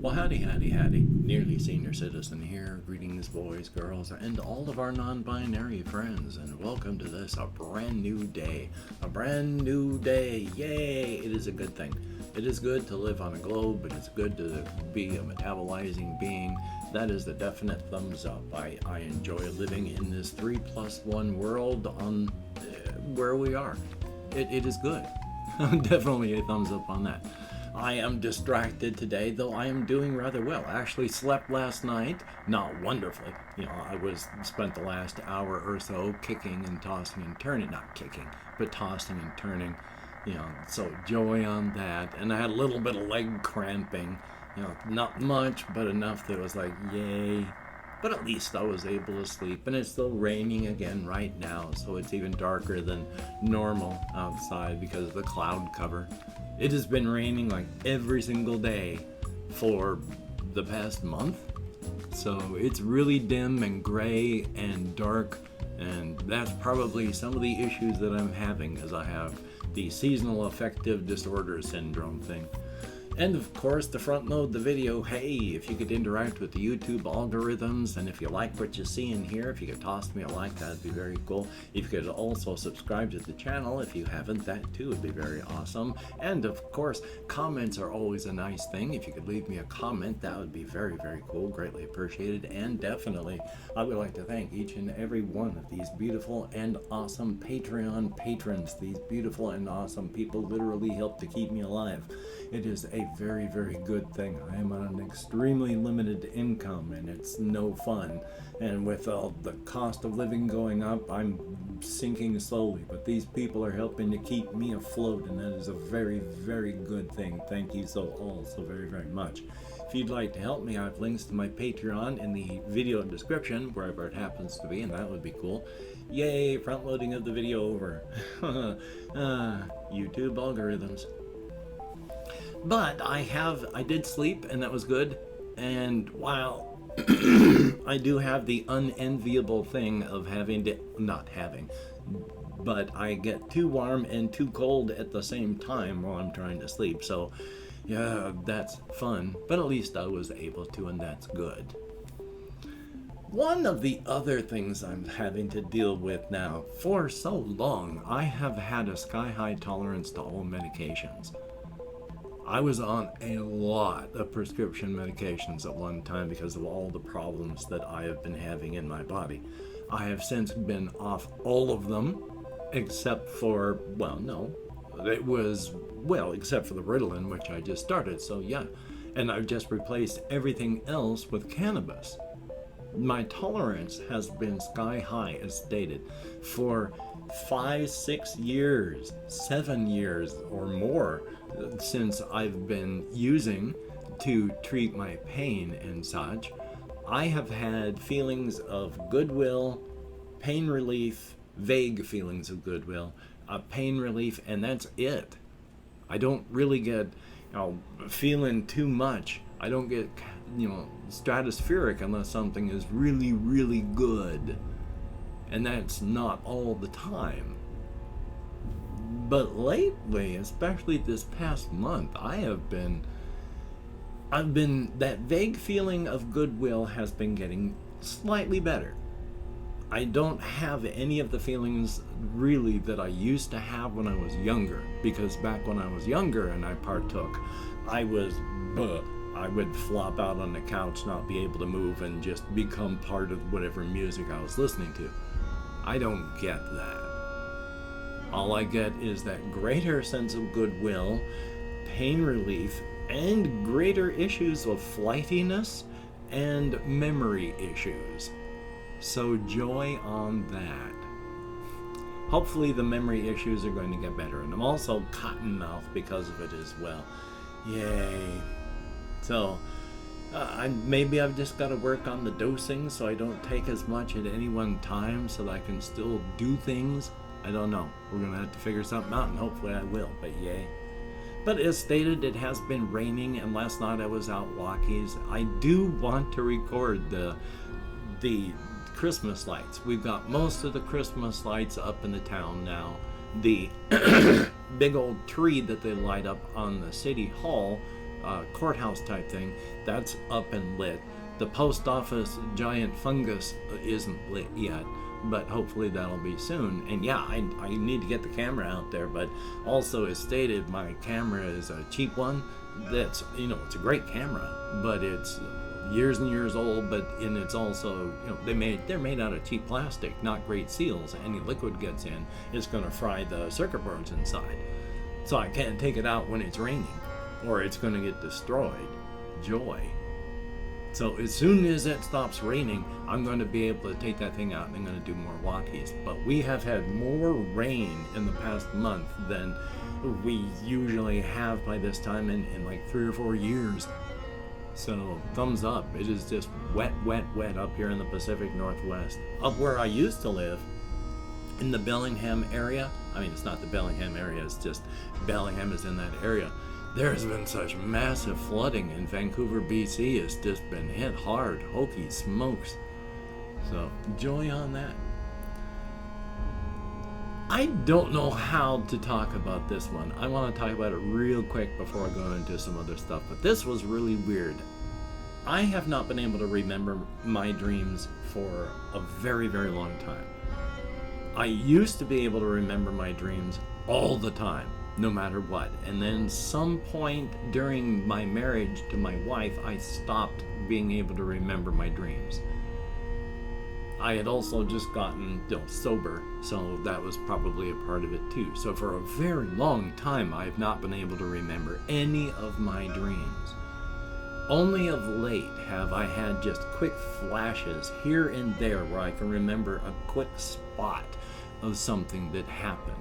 Well, howdy, howdy, howdy. Nearly Senior Citizen here. Greetings, boys, girls, and all of our non-binary friends. And welcome to this, a brand new day. A brand new day. Yay! It is a good thing. It is good to live on a globe. It is good to be a metabolizing being. That is the definite thumbs up. I enjoy living in this 3+1 world on where we are. It is good. Definitely a thumbs up on that. I am distracted today, though I am doing rather well. I actually slept last night, not wonderfully. I spent the last hour or so kicking and tossing and turning. Not kicking, but tossing and turning. So joy on that. And I had a little bit of leg cramping. Not much, but enough that it was like, yay. But at least I was able to sleep. And it's still raining again right now, so it's even darker than normal outside because of the cloud cover. It has been raining like every single day for the past month. So it's really dim and gray and dark, and that's probably some of the issues that I'm having, as I have the seasonal affective disorder syndrome thing. And of course, to front load the video, hey, if you could interact with the YouTube algorithms, and if you like what you see in here, if you could toss me a like, that'd be very cool. If you could also subscribe to the channel, if you haven't, that too would be very awesome. And of course, comments are always a nice thing. If you could leave me a comment, that would be very, very cool, greatly appreciated. And definitely, I would like to thank each and every one of these beautiful and awesome Patreon patrons. These beautiful and awesome people literally help to keep me alive. It is a very, very good thing. I am on an extremely limited income, and it's no fun. And with all the cost of living going up, I'm sinking slowly. But these people are helping to keep me afloat, and that is a very, very good thing. Thank you all so very, very much. If you'd like to help me, I have links to my Patreon in the video description, wherever it happens to be, and that would be cool. Yay, front loading of the video over. YouTube algorithms. But I did sleep, and that was good. And while I do have the unenviable thing of but I get too warm and too cold at the same time while I'm trying to sleep. So yeah, that's fun, but at least I was able to, and that's good. One of the other things I'm having to deal with now, for so long, I have had a sky-high tolerance to all medications. I was on a lot of prescription medications at one time because of all the problems that I have been having in my body. I have since been off all of them, except for, except for the Ritalin, which I just started, so yeah. And I've just replaced everything else with cannabis. My tolerance has been sky high, as stated, for 5, 6 years, 7 years or more, since I've been using to treat my pain and such. I have had feelings of goodwill, pain relief, vague feelings of goodwill, pain relief, and that's it. I don't really get feeling too much. I don't get stratospheric unless something is really, really good, and that's not all the time. But lately, especially this past month, I've been, that vague feeling of goodwill has been getting slightly better. I don't have any of the feelings really that I used to have when I was younger, because back when I was younger and I partook, I would flop out on the couch, not be able to move, and just become part of whatever music I was listening to. I don't get that. All I get is that greater sense of goodwill, pain relief, and greater issues of flightiness and memory issues. So joy on that. Hopefully the memory issues are going to get better, and I'm also cottonmouth because of it as well. Yay. So maybe I've just got to work on the dosing so I don't take as much at any one time so that I can still do things. I don't know. We're going to have to figure something out, and hopefully I will, but yay. But as stated, it has been raining, and last night I was out walkies. I do want to record the Christmas lights. We've got most of the Christmas lights up in the town now. The big old tree that they light up on the city hall courthouse type thing, that's up and lit. The post office giant fungus isn't lit yet, but hopefully that'll be soon. And yeah, I need to get the camera out there, but also as stated, my camera is a cheap one. That's, it's a great camera, but it's years and years old, and it's also, they're made out of cheap plastic, not great seals. Any liquid gets in, it's going to fry the circuit boards inside. So I can't take it out when it's raining, or it's going to get destroyed. Joy. So as soon as it stops raining, I'm going to be able to take that thing out and I'm going to do more walkies. But we have had more rain in the past month than we usually have by this time in like 3 or 4 years. So thumbs up. It is just wet, wet, wet up here in the Pacific Northwest. Up where I used to live, in the Bellingham area. I mean, it's not the Bellingham area, it's just Bellingham is in that area. There has been such massive flooding in Vancouver, BC. It's just been hit hard. Hokey smokes. So, joy on that. I don't know how to talk about this one. I want to talk about it real quick before I go into some other stuff, but this was really weird. I have not been able to remember my dreams for a very, very long time. I used to be able to remember my dreams all the time, no matter what. And then some point during my marriage to my wife, I stopped being able to remember my dreams. I had also just gotten sober, so that was probably a part of it too. So for a very long time, I have not been able to remember any of my dreams. Only of late have I had just quick flashes here and there where I can remember a quick spot of something that happened.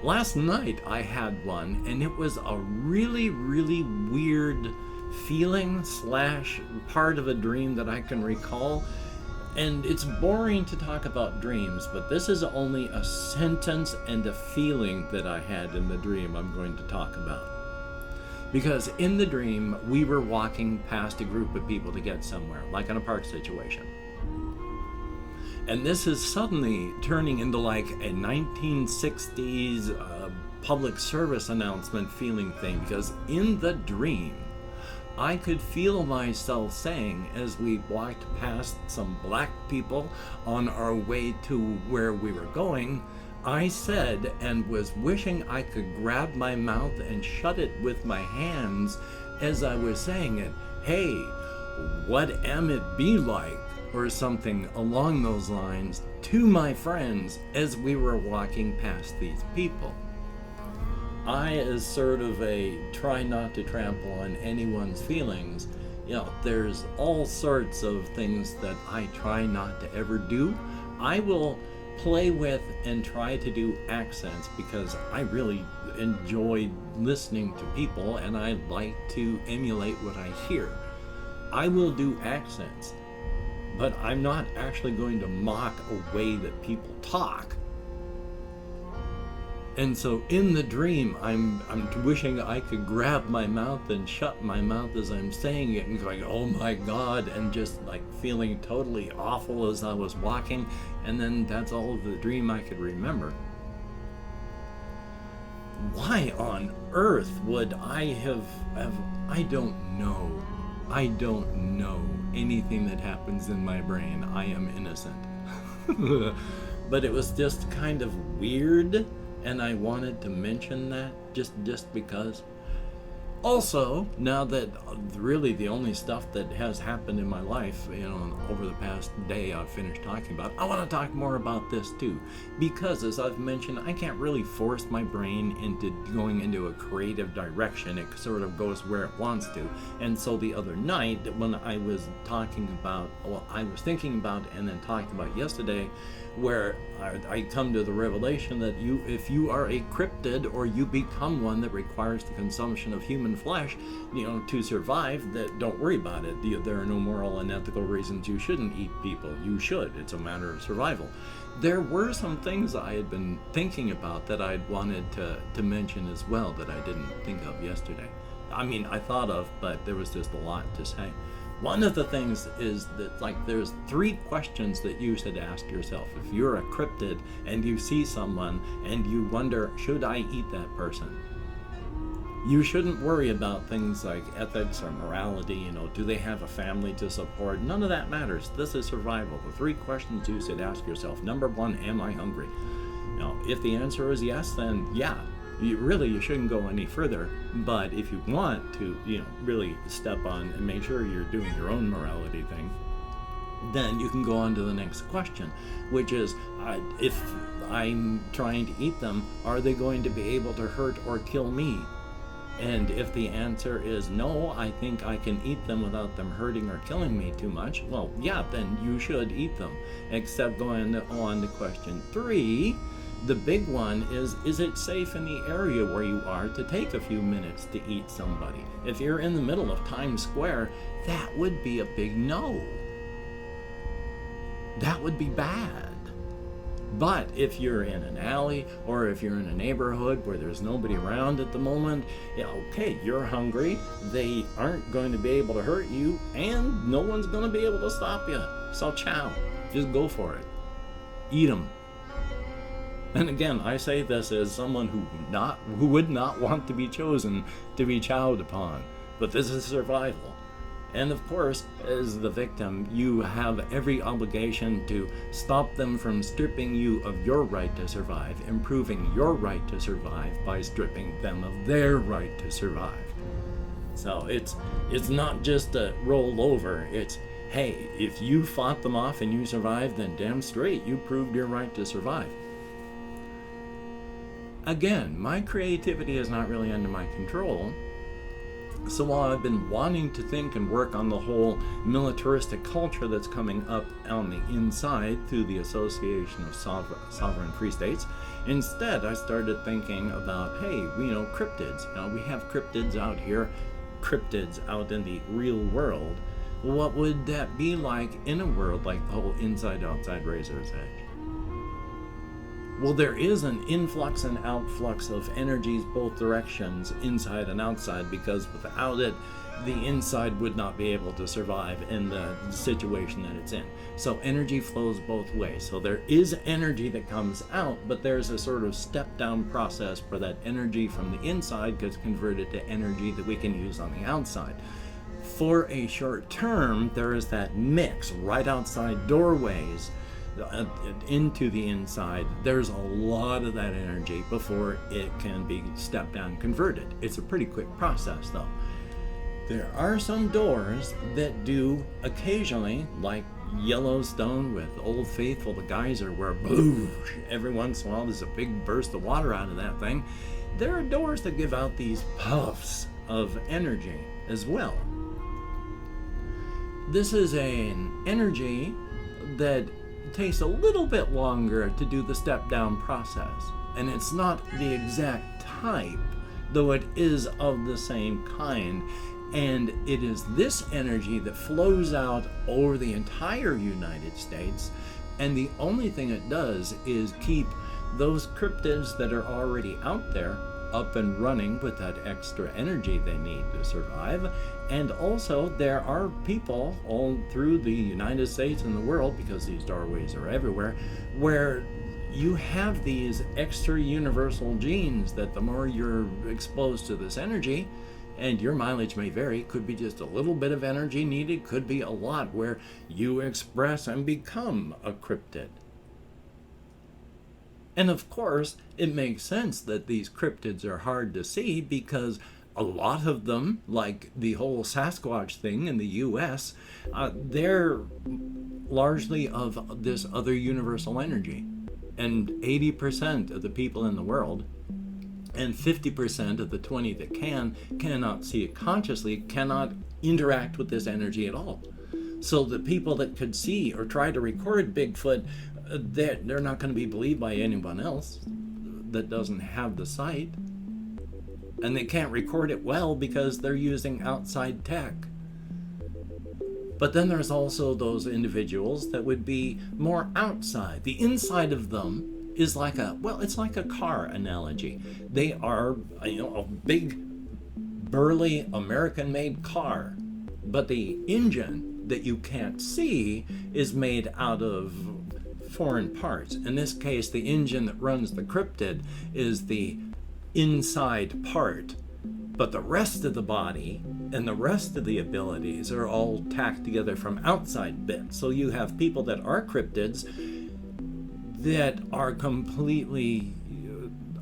Last night I had one, and it was a really, really weird feeling / part of a dream that I can recall. And it's boring to talk about dreams, but this is only a sentence and a feeling that I had in the dream I'm going to talk about. Because in the dream, we were walking past a group of people to get somewhere, like in a park situation. And this is suddenly turning into like a 1960s public service announcement feeling thing, because in the dream, I could feel myself saying, as we walked past some black people on our way to where we were going, I said and was wishing I could grab my mouth and shut it with my hands as I was saying it. Hey, what am it be like? Or something along those lines to my friends as we were walking past these people. I, as sort of a try not to trample on anyone's feelings, there's all sorts of things that I try not to ever do. I will play with and try to do accents because I really enjoy listening to people and I like to emulate what I hear. I will do accents, but I'm not actually going to mock a way that people talk. And so in the dream, I'm wishing I could grab my mouth and shut my mouth as I'm saying it and going, oh my God, and just like feeling totally awful as I was walking. And then that's all of the dream I could remember. Why on earth would I have I don't know. I don't know anything that happens in my brain. I am innocent. But it was just kind of weird, and I wanted to mention that just because. Also, now that really the only stuff that has happened in my life, over the past day I've finished talking about, I want to talk more about this too. Because as I've mentioned, I can't really force my brain into going into a creative direction. It sort of goes where it wants to. And so the other night when I was I was thinking about and then talking about yesterday, where I come to the revelation that if you are a cryptid or you become one that requires the consumption of human flesh, to survive, that don't worry about it. There are no moral and ethical reasons you shouldn't eat people. You should. It's a matter of survival. There were some things I had been thinking about that I'd wanted to mention as well that I didn't think of yesterday. I mean, I thought of, but there was just a lot to say. One of the things is that, there's 3 questions that you should ask yourself. If you're a cryptid and you see someone and you wonder, should I eat that person? You shouldn't worry about things like ethics or morality, do they have a family to support? None of that matters. This is survival. The 3 questions you should ask yourself. Number 1, am I hungry? If the answer is yes, then yeah, you shouldn't go any further. But if you want to, really step on and make sure you're doing your own morality thing, then you can go on to the next question, which is, if I'm trying to eat them, are they going to be able to hurt or kill me? And if the answer is no, I think I can eat them without them hurting or killing me too much, well, yeah, then you should eat them. Except going on to question 3, the big one is it safe in the area where you are to take a few minutes to eat somebody? If you're in the middle of Times Square, that would be a big no. That would be bad. But if you're in an alley or if you're in a neighborhood where there's nobody around at the moment, okay, you're hungry, they aren't going to be able to hurt you, and no one's going to be able to stop you. So chow, just go for it. Eat them. And again, I say this as someone who would not want to be chosen to be chowed upon, but this is survival. And of course, as the victim, you have every obligation to stop them from stripping you of your right to survive, improving your right to survive by stripping them of their right to survive. So it's not just a roll over, it's, hey, if you fought them off and you survived, then damn straight you proved your right to survive. Again, my creativity is not really under my control. So while I've been wanting to think and work on the whole militaristic culture that's coming up on the inside through the Association of Sovereign Free States, instead I started thinking about, hey, cryptids. We have cryptids out here, cryptids out in the real world. What would that be like in a world like the whole inside-outside razor's edge? Well, there is an influx and outflux of energies both directions, inside and outside, because without it, the inside would not be able to survive in the situation that it's in. So energy flows both ways. So there is energy that comes out, but there's a sort of step-down process where that energy from the inside gets converted to energy that we can use on the outside. For a short term, there is that mix right outside doorways into the inside. There's a lot of that energy before it can be stepped down converted. It's a pretty quick process though. There are some doors that do occasionally, like Yellowstone with Old Faithful, the geyser, where boosh, every once in a while there's a big burst of water out of that thing. There are doors that give out these puffs of energy as well. This is an energy that takes a little bit longer to do the step down process, and it's not the exact type, though it is of the same kind, and it is this energy that flows out over the entire United States, and the only thing it does is keep those cryptids that are already out there up and running with that extra energy they need to survive. And also there are people all through the United States and the world, because these doorways are everywhere, where you have these extra universal genes that the more you're exposed to this energy, and your mileage may vary, could be just a little bit of energy needed, could be a lot, where you express and become a cryptid. And of course, it makes sense that these cryptids are hard to see, because a lot of them, like the whole Sasquatch thing in the US, they're largely of this other universal energy. And 80% of the people in the world, and 50% of the 20 that cannot see it consciously, cannot interact with this energy at all. So the people that could see or try to record Bigfoot, they're not going to be believed by anyone else that doesn't have the sight. And they can't record it well because they're using outside tech. But then there's also those individuals that would be more outside. The inside of them is like it's like a car analogy. They are, a big, burly, American-made car. But the engine that you can't see is made out of foreign parts. In this case, the engine that runs the cryptid is the inside part But the rest of the body and the rest of the abilities are all tacked together from outside bits. So you have people that are cryptids that are completely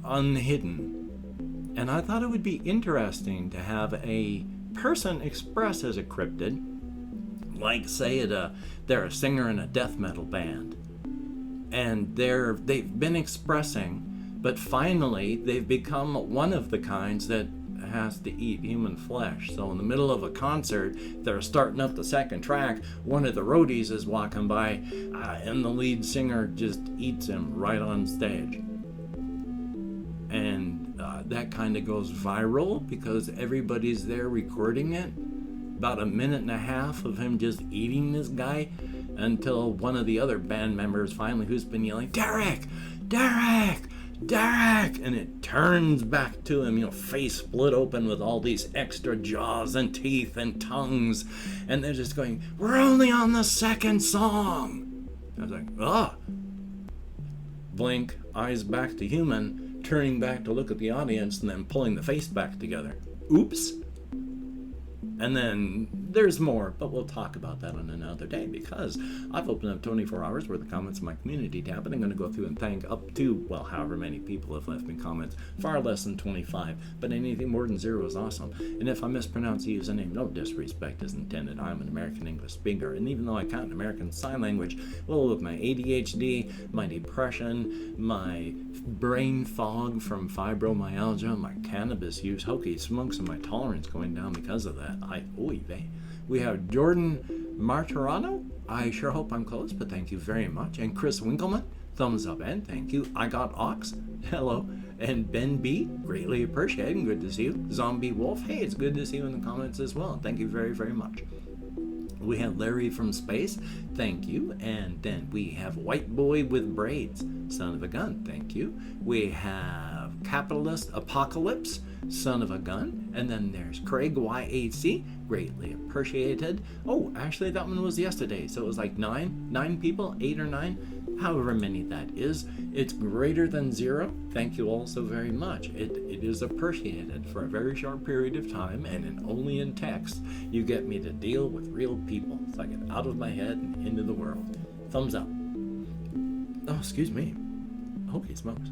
unhidden. And I thought it would be interesting to have a person express as a cryptid, like say they're a singer in a death metal band, and they've been expressing, but finally they've become one of the kinds that has to eat human flesh. So in the middle of a concert, they're starting up the second track, one of the roadies is walking by, and the lead singer just eats him right on stage. And that kind of goes viral because everybody's there recording it. About a minute and a half of him just eating this guy, until one of the other band members finally, who's been yelling, Derek, Derek, Derek, and it turns back to him, face split open with all these extra jaws and teeth and tongues, and they're just going, we're only on the second song. I was like, blink, eyes back to human, turning back to look at the audience, and then pulling the face back together. Oops. And then there's more, but we'll talk about that on another day, because I've opened up 24 hours worth of comments in my community tab, and I'm going to go through and thank up to, however many people have left me comments, far less than 25, but anything more than 0 is awesome. And if I mispronounce the username, no disrespect is intended. I'm an American English speaker, and even though I count American Sign Language, with my ADHD, my depression, my brain fog from fibromyalgia, my cannabis use, hokey smokes, and my tolerance going down because of that, we have Jordan Martirano. I sure hope I'm close, but thank you very much. And Chris Winkleman, thumbs up and thank you. I Got Ox, hello. And Ben B, greatly appreciated, good to see you. Zombie Wolf, hey, it's good to see you in the comments as well. Thank you very, very much. We have Larry from Space, thank you. And then we have White Boy with Braids, son of a gun, thank you. We have Capitalist Apocalypse, son of a gun. And then there's Craig YAC, greatly appreciated. Oh, actually that one was yesterday, so it was like nine people, 8 or 9, however many that is. It's greater than 0. Thank you all so very much. It is appreciated. For a very short period of time, and only in text, you get me to deal with real people, so I get out of my head and into the world. Thumbs up. Oh, excuse me. Holy smokes.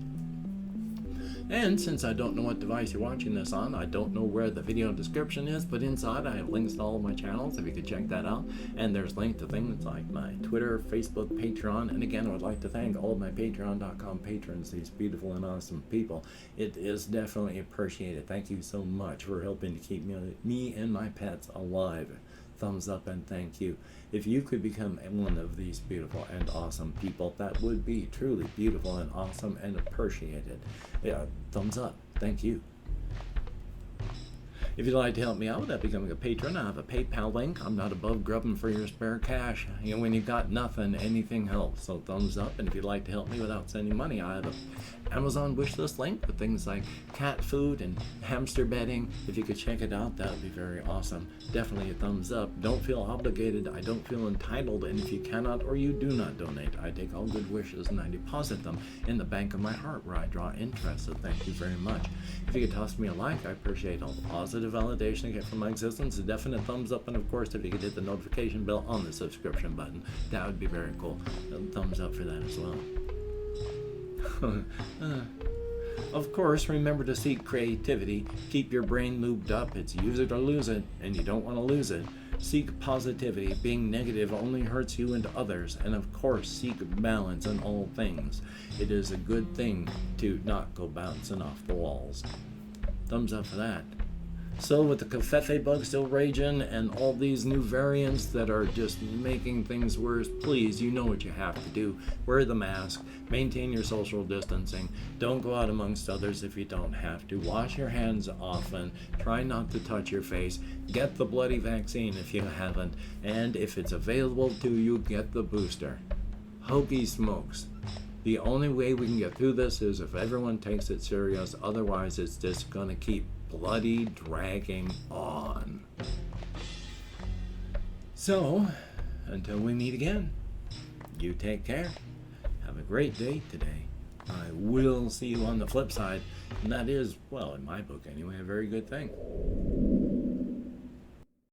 And since I don't know what device you're watching this on, I don't know where the video description is, but inside I have links to all of my channels if you could check that out. And there's links to things like my Twitter, Facebook, Patreon. And again, I would like to thank all of my Patreon.com patrons, these beautiful and awesome people. It is definitely appreciated. Thank you so much for helping to keep me and my pets alive. Thumbs up and thank you. If you could become one of these beautiful and awesome people, that would be truly beautiful and awesome and appreciated. Yeah, thumbs up. Thank you. If you'd like to help me out without becoming a patron, I have a PayPal link. I'm not above grubbing for your spare cash. When you've got nothing, anything helps. So thumbs up. And if you'd like to help me without sending money, I have an Amazon wishlist link with things like cat food and hamster bedding. If you could check it out, that would be very awesome. Definitely a thumbs up. Don't feel obligated. I don't feel entitled. And if you cannot or you do not donate, I take all good wishes and I deposit them in the bank of my heart where I draw interest. So thank you very much. If you could toss me a like, I appreciate all the positive validation I get from my existence, a definite thumbs up, and of course if you could hit the notification bell on the subscription button, that would be very cool. Thumbs up for that as well. Of course, remember to seek creativity. Keep your brain lubed up. It's use it or lose it, and you don't want to lose it. Seek positivity. Being negative only hurts you and others. And of course, seek balance in all things. It is a good thing to not go bouncing off the walls. Thumbs up for that. So with the covfefe bug still raging and all these new variants that are just making things worse, please, you know what you have to do. Wear the mask, maintain your social distancing, don't go out amongst others if you don't have to, wash your hands often, try not to touch your face, get the bloody vaccine if you haven't, and if it's available to you, get the booster. Hokey smokes. The only way we can get through this is if everyone takes it serious, otherwise it's just gonna keep bloody dragging on. So, until we meet again, you take care. Have a great day today. I will see you on the flip side, and that is, well, in my book anyway, a very good thing.